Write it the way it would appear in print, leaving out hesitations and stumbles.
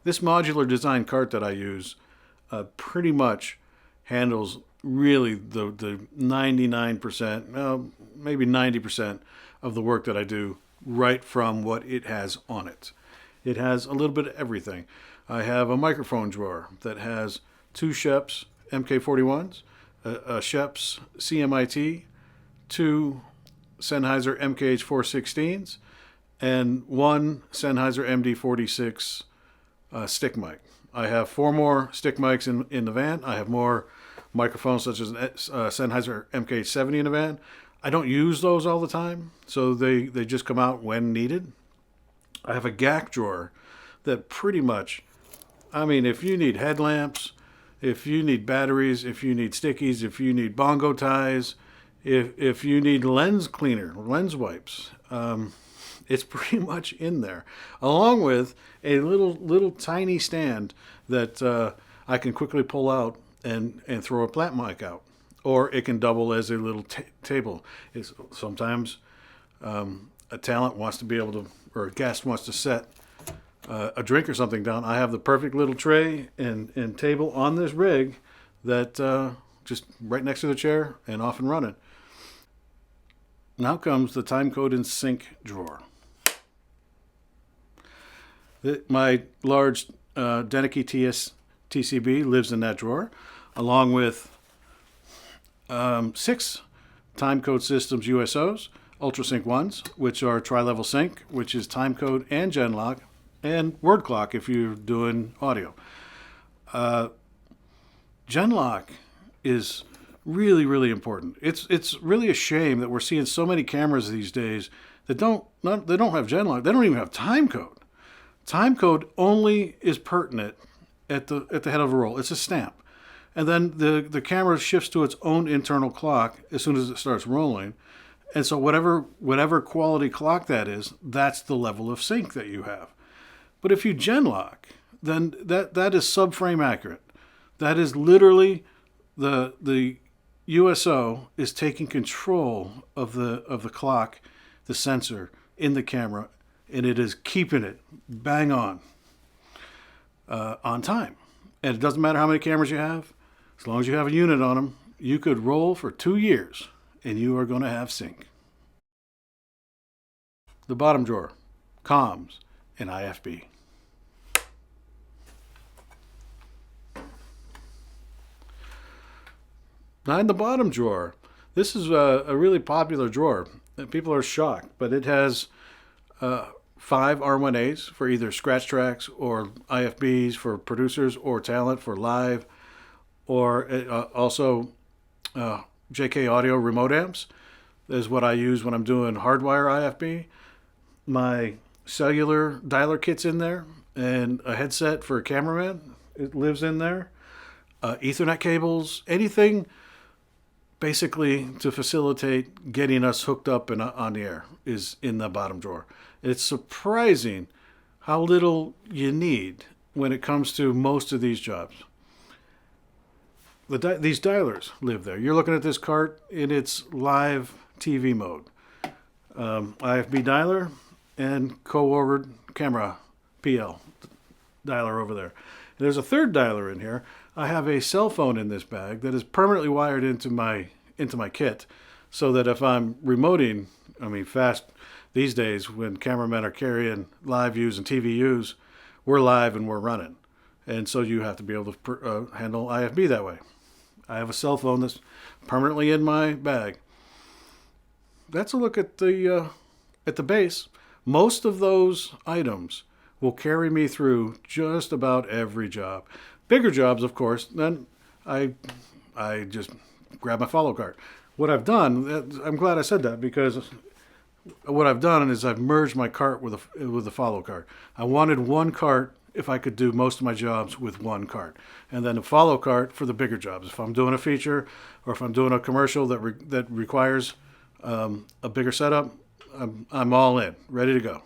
This modular design cart that I use pretty much handles really the 99%, maybe 90% of the work that I do right from what it has on it. It has a little bit of everything. I have a microphone drawer that has two Sheps MK41s, a Sheps CMIT, two Sennheiser MKH416s, and one Sennheiser MD46 stick mic. I have four more stick mics in the van. I have more microphones such as Sennheiser MKH70 in the van. I don't use those all the time, so they just come out when needed. I have a GAC drawer that pretty much, I mean, if you need headlamps, if you need batteries, if you need stickies, if you need bongo ties, if you need lens cleaner, lens wipes, it's pretty much in there, along with a little tiny stand that I can quickly pull out and throw a plat mic out, or it can double as a little table. Sometimes a talent wants to be able to, or a guest wants to set a drink or something down. I have the perfect little tray and table on this rig that just right next to the chair and off and running. Now comes the time code and sync drawer. My large Denicky TCB lives in that drawer, along with 6 timecode systems USOs, UltraSync 1s, which are tri-level sync, which is timecode and genlock, and word clock if you're doing audio. Genlock is really, really important. It's really a shame that we're seeing so many cameras these days that don't have genlock. They don't even have timecode. Timecode only is pertinent at the head of a roll. It's a stamp. And then the camera shifts to its own internal clock as soon as it starts rolling. And so whatever quality clock that is, that's the level of sync that you have. But if you genlock, then that is subframe accurate. That is literally the USO is taking control of the clock, the sensor in the camera, and it is keeping it bang on time. And it doesn't matter how many cameras you have, as long as you have a unit on them, you could roll for 2 years and you are going to have sync. The bottom drawer, comms and IFB. Now in the bottom drawer, this is a really popular drawer. People are shocked, but it has 5 R1As for either scratch tracks or IFBs for producers or talent for live, or also JK Audio remote amps is what I use when I'm doing hardwire IFB. My cellular dialer kit's in there, and a headset for a cameraman, it lives in there. Ethernet cables, anything basically to facilitate getting us hooked up and on the air is in the bottom drawer. It's surprising how little you need when it comes to most of these jobs. These dialers live there. You're looking at this cart in its live TV mode. IFB dialer and co-ordered camera PL dialer over there. And there's a third dialer in here. I have a cell phone in this bag that is permanently wired into my kit, so that if I'm remoting, I mean fast these days when cameramen are carrying live views and TV views, we're live and we're running. And so you have to be able to handle IFB that way. I have a cell phone that's permanently in my bag. That's a look at the base. Most of those items will carry me through just about every job. Bigger jobs, of course, then I just grab my follow cart. What I've done, I'm glad I said that, because what I've done is I've merged my cart with the follow cart. I wanted one cart if I could do most of my jobs with one cart, and then a follow cart for the bigger jobs. If I'm doing a feature or if I'm doing a commercial that requires a bigger setup, I'm all in, ready to go.